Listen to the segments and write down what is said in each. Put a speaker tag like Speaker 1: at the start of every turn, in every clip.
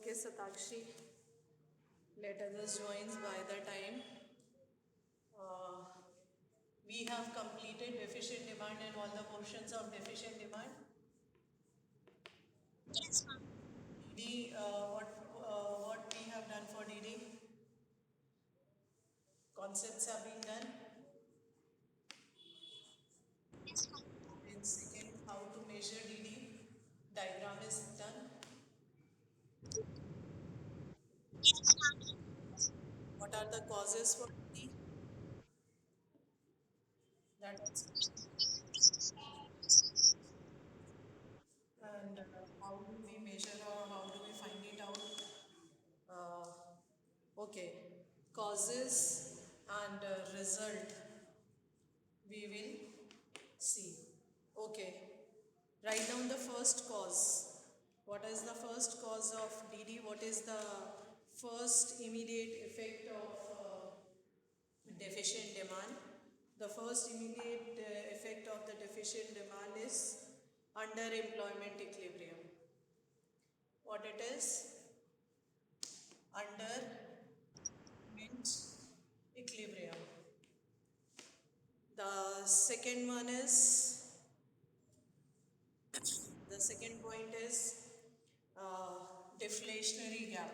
Speaker 1: Okay, Satakshi, let others join by the time. Uh, we have completed deficient demand and all the portions of deficient demand.
Speaker 2: Yes, ma'am.
Speaker 1: DD, what we have done for DD? Concepts have been done.
Speaker 2: Yes, ma'am.
Speaker 1: In second, how to measure DD? Diagram is done.
Speaker 2: Yes, ma'am.
Speaker 1: What are the causes for DD? That is, and how do we measure or how do we find it out? Okay, causes and result we will see. Okay, write down the first cause. What is the first cause of DD? What is the first immediate effect of deficient demand? The first immediate effect of the deficient demand is underemployment equilibrium. What it is? Underemployment equilibrium. The second one is, the second point is uh, deflationary gap.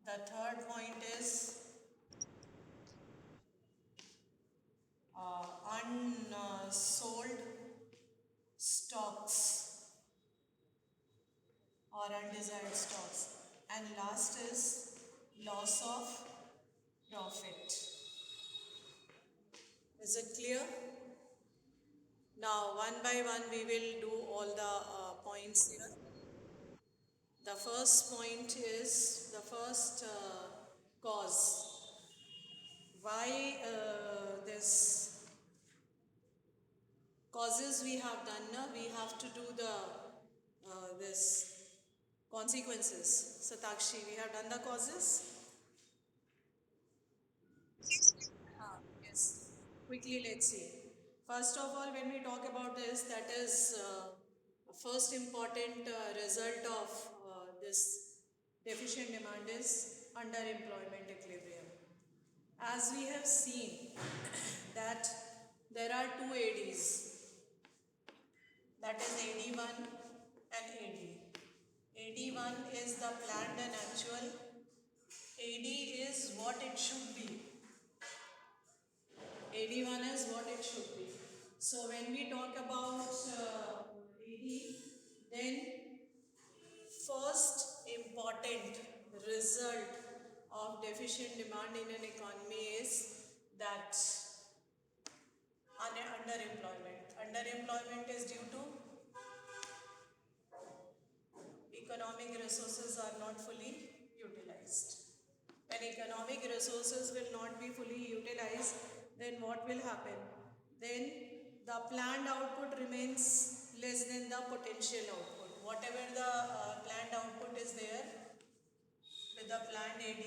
Speaker 1: The third point is unsold stocks or undesired stocks. And last is loss of profit. Is it clear? Now, one by one, we will do all the points here. The first point is the first cause. Why this causes we have done? Na? We have to do the this consequences. Satakshi, we have done the causes. Yes. Quickly, let's see. First of all, when we talk about this, that is first important result of this deficient demand is underemployment equilibrium. As we have seen that there are two ADs, that is AD1 and AD. AD1 is the planned and actual. AD is what it should be. AD1 is what it should be. So when we talk about AD, then first important result of deficient demand in an economy is that underemployment. Underemployment is due to economic resources are not fully utilized. When economic resources will not be fully utilized, then what will happen? Then the planned output remains less than the potential output. Whatever the planned output is there with the planned AD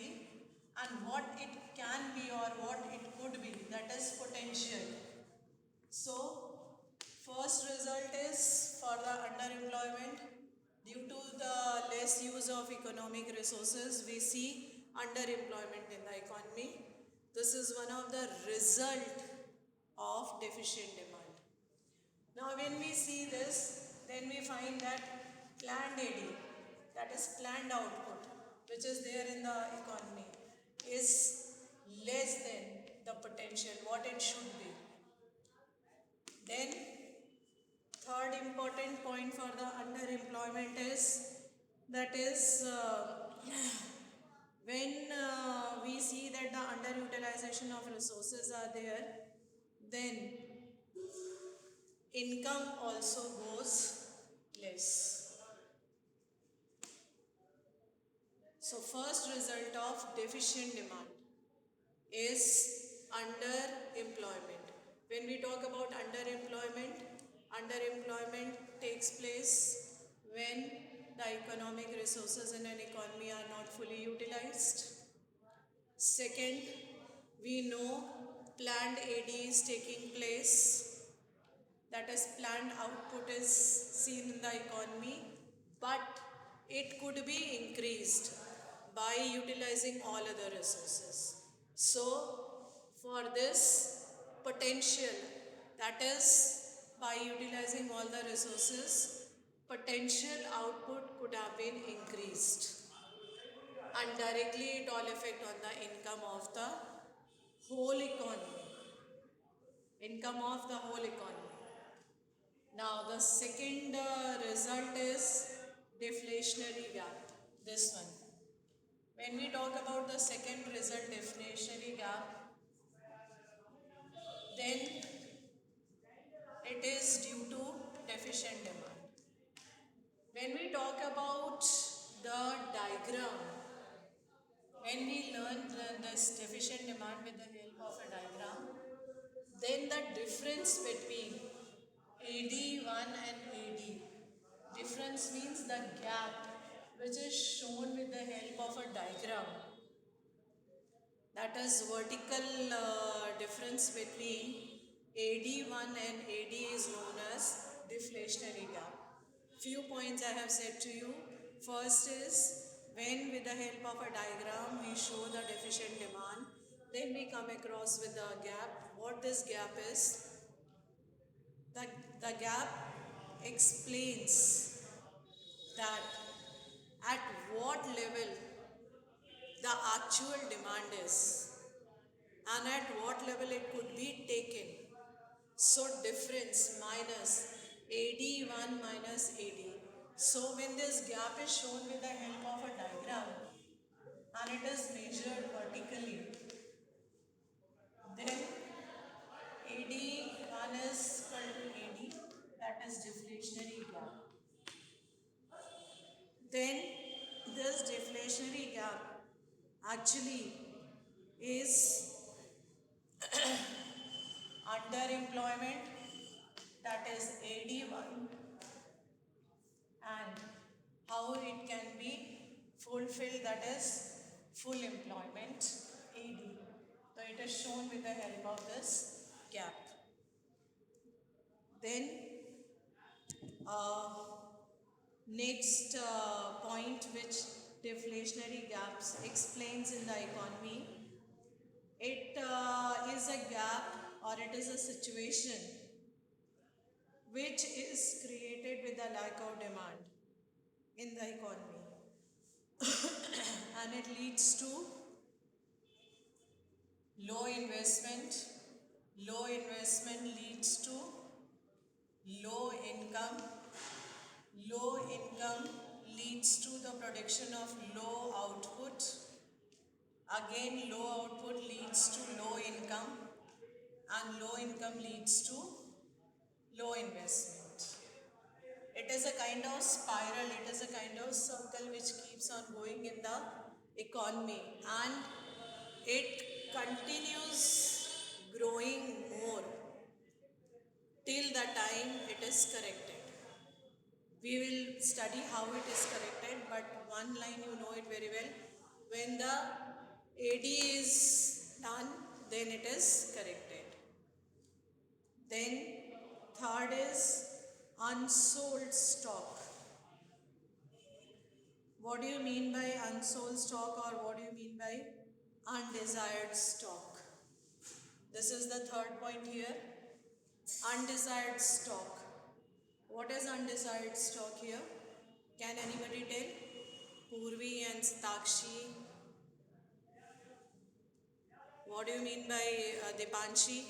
Speaker 1: and what it can be or what it could be, that is potential. So, first result is for the underemployment. Due to the less use of economic resources, we see underemployment in the economy. This is one of the result of deficient demand. Now, when we see this, then we find that planned AD, that is planned output, which is there in the economy, is less than the potential, what it should be. Then third important point for the underemployment is that is when we see that the underutilization of resources are there, then income also goes less. So first result of deficient demand is underemployment. When we talk about underemployment, underemployment takes place when the economic resources in an economy are not fully utilized. Second, we know planned AD is taking place, that is planned output is seen in the economy, but it could be increased by utilizing all other resources. So, for this potential, that is by utilizing all the resources, potential output could have been increased. And directly it all affect on the income of the whole economy. Income of the whole economy. Now the second result is deflationary gap. This one. When we talk about the second result, deflationary gap, then it is due to deficient demand. When we talk about the diagram, when we learn this deficient demand with the help of a diagram, then the difference between AD1 and AD, difference means the gap which is shown with the help of a diagram, that is vertical difference between AD1 and AD is known as deflationary gap. Few points I have said to you. First is when with the help of a diagram we show the deficient demand, then we come across with the gap. What this gap is, the, the gap explains that at what level the actual demand is and at what level it could be taken. So difference minus AD1 minus AD. So when this gap is shown with the help of a diagram and it is measured vertically, then AD1 is equal to AD, that is deflationary gap. Then this deflationary gap actually is underemployment, that is AD1, and how it can be fulfilled, that is full employment AD. So it is shown with the help of this gap. Then next point which deflationary gaps explains in the economy, it is a gap or it is a situation which is created with the lack of demand in the economy and it leads to low investment. Low investment leads to low income. Low income leads to the production of low output. Again, low output leads to low income, and low income leads to low investment. It is a kind of spiral, it is a kind of circle which keeps on going in the economy, and it continues growing more till the time it is corrected. We will study how it is corrected, but one line you know it very well. When the AD is done, then it is corrected. Then third is unsold stock. What do you mean by unsold stock, or what do you mean by undesired stock? This is the third point here. Undesired stock. What is undesired stock here? Can anybody tell? Purvi and Stakshi. What do you mean by Dipanshi?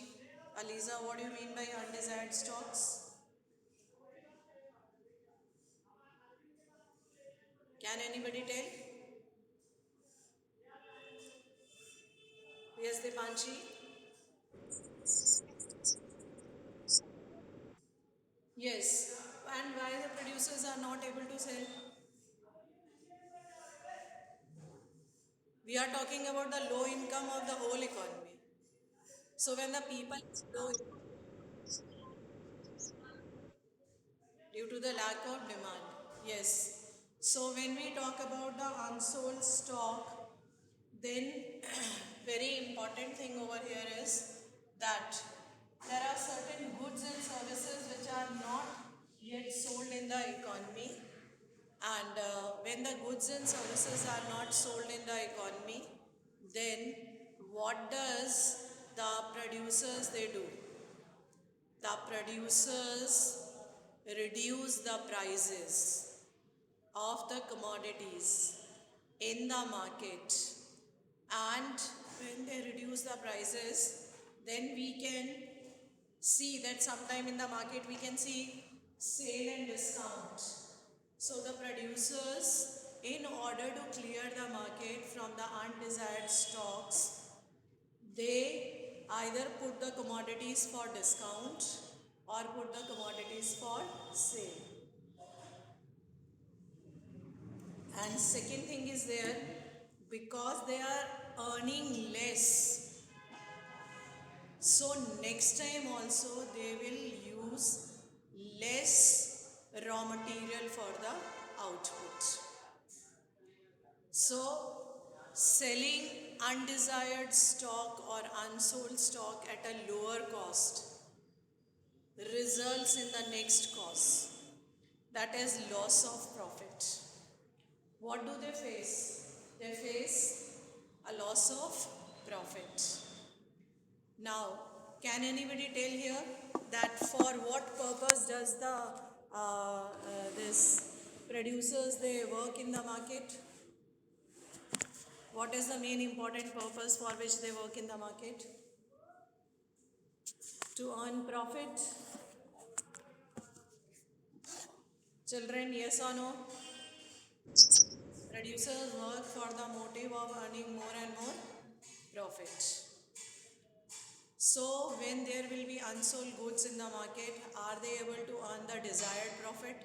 Speaker 1: Aliza, what do you mean by undesired stocks? Can anybody tell? Yes, Dipanshi? Yes. And why the producers are not able to sell? We are talking about the low income of the whole economy. So when the people is low due to the lack of demand. Yes. So when we talk about the unsold stock, then very important thing over here is that there are certain goods and services which are not yet sold in the economy, and when wherein the goods and services are not sold in the economy, then what does the producers they do? The producers reduce the prices of the commodities in the market, and when they reduce the prices, then we can see that sometime in the market we can see sale and discount. So the producers, in order to clear the market from the undesired stocks, they either put the commodities for discount or put the commodities for sale. And second thing is there, because they are earning less, so next time also they will use less raw material for the output. So selling undesired stock or unsold stock at a lower cost results in the next cause, that is loss of profit. What do they face? They face a loss of profit. Now, can anybody tell here that for what purpose does the this producers they work in the market? What is the main important purpose for which they work in the market? To earn profit. Children, yes or no? Producers work for the motive of earning more and more profit. So, when there will be unsold goods in the market, are they able to earn the desired profit?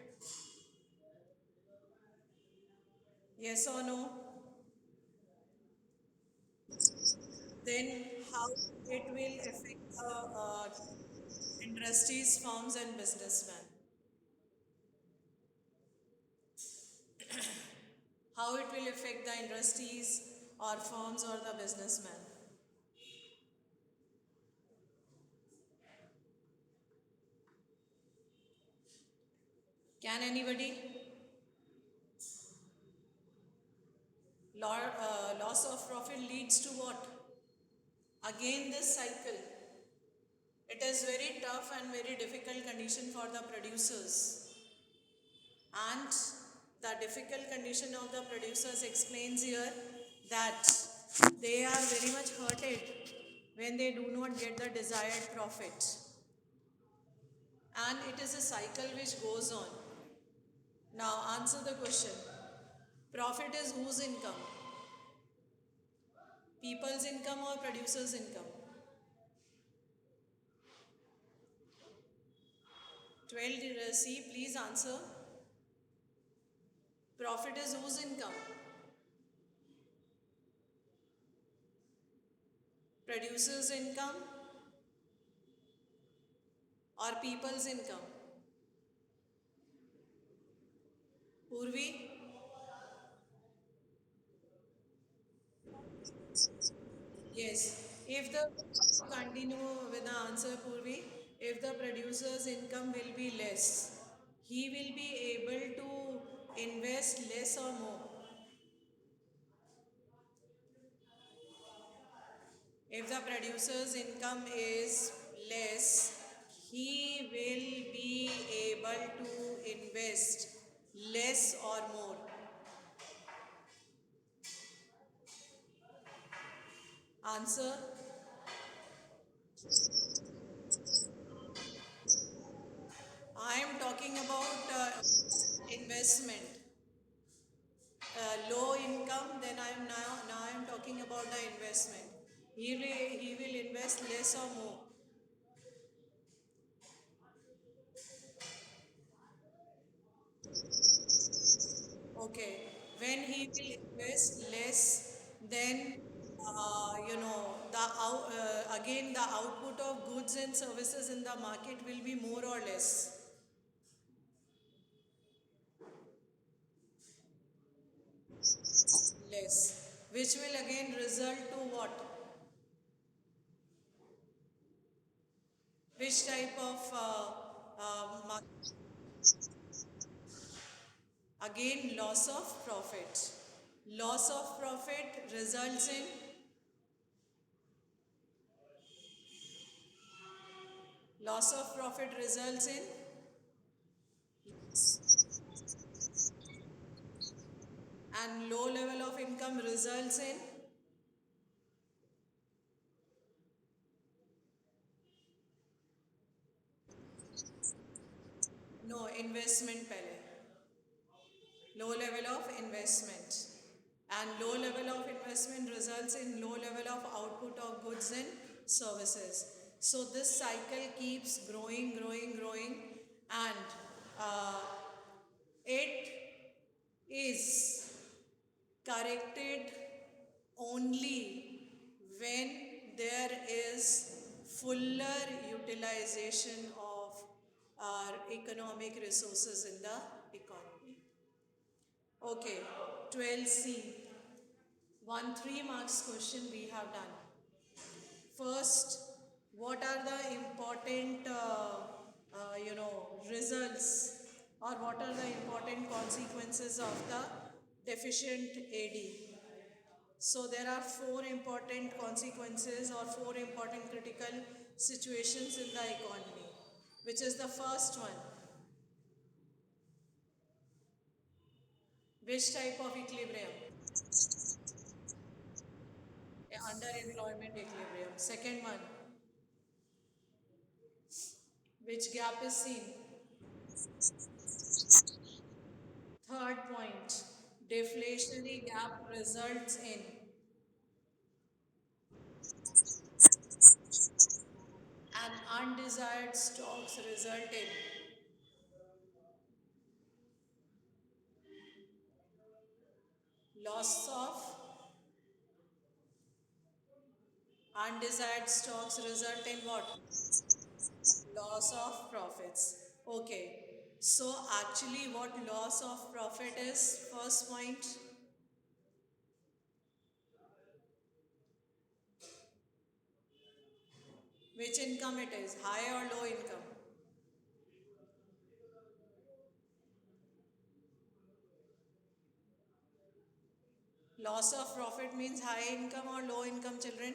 Speaker 1: Yes or no? Then, how it will affect the industries, firms, and businessmen? How it will affect the industries or firms or the businessmen? Can anybody? Loss of profit leads to what? Again, this cycle. It is very tough and very difficult condition for the producers. And the difficult condition of the producers explains here that they are very much hurted when they do not get the desired profit. And it is a cycle which goes on. Now, answer the question. Profit is whose income? People's income or producers' income? 12C, please answer. Profit is whose income? Producers' income or people's income? Purvi? Yes. If the continue with the answer, Purvi, if the producer's income will be less, he will be able to invest less or more. If the producer's income is less, he will be able to invest less or more. Answer. I am talking about investment. Low income, then I am talking about the investment. He will invest less or more. Okay. When he will invest less, then again the output of goods and services in the market will be more or less, which will again result to what? Which type of Again, loss of profit. Loss of profit results in loss of profit results in and low level of income results in no investment pehle. Low level of investment. And low level of investment results in low level of output of goods and services. So this cycle keeps growing, growing, growing, and uh, it is corrected only when there is fuller utilization of our economic resources in the economy. Okay, 12C. 1 3 marks question we have done. First, what are the important, results or what are the important consequences of the deficient AD? So there are four important consequences or four important critical situations in the economy. Which is the first one? Which type of equilibrium? Underemployment equilibrium. Second one, which gap is seen? Third point, deflationary gap results in and undesired stocks result in loss of undesired stocks result in what? Loss of profits. Okay. So actually what loss of profit is? First point, which income it is? High or low income? Loss of profit means high income or low income, children?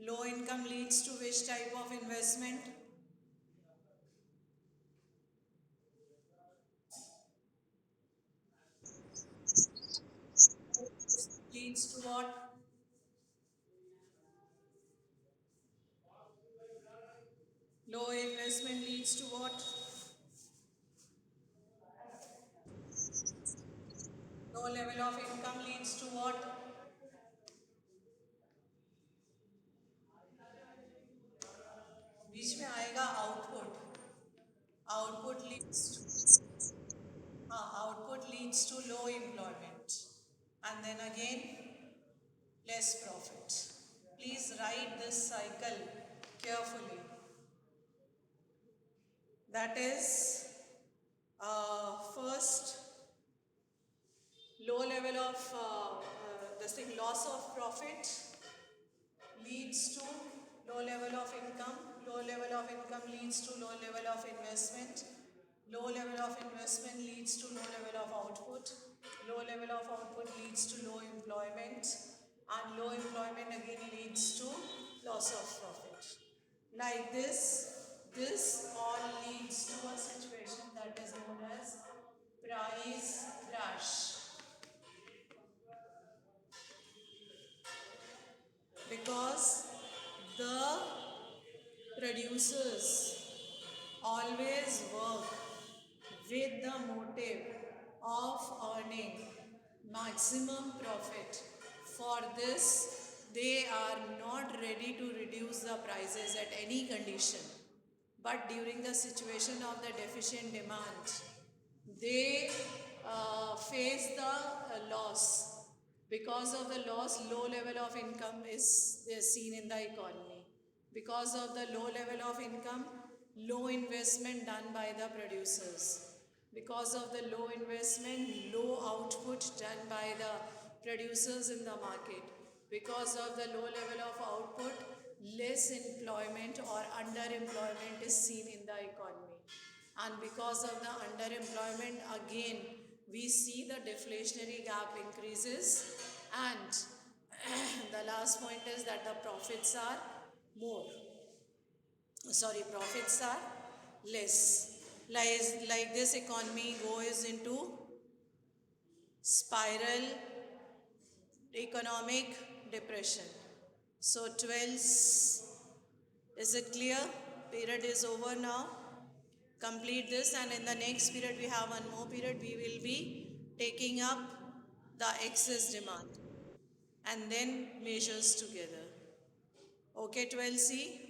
Speaker 1: Low income leads to which type of investment? Leads to what? Low investment leads to what? Low level of income leads to what? बीच में आएगा output. Output leads to output leads to low employment, and then again less profit. Please write this cycle carefully. That is first low level of this thing loss of profit leads to low level of income. Low level of income leads to low level of investment. Low level of investment leads to low level of output. Low level of output leads to low employment. And low employment again leads to loss of profit. Like this all leads to a situation that is known as price crash. Because the producers always work with the motive of earning maximum profit. For this, they are not ready to reduce the prices at any condition. But during the situation of the deficient demand, they face the loss. Because of the loss, low level of income is seen in the economy. Because of the low level of income, low investment done by the producers. Because of the low investment, low output done by the producers in the market. Because of the low level of output, less employment or underemployment is seen in the economy. And because of the underemployment, again, we see the deflationary gap increases. And the last point is that the profits are more. Profits are less. Like this economy goes into spiral economic depression. So 12, is it clear? Period is over now. Complete this, and in the next period we have one more period. We will be taking up the excess demand and then measures together. Okay, 12C?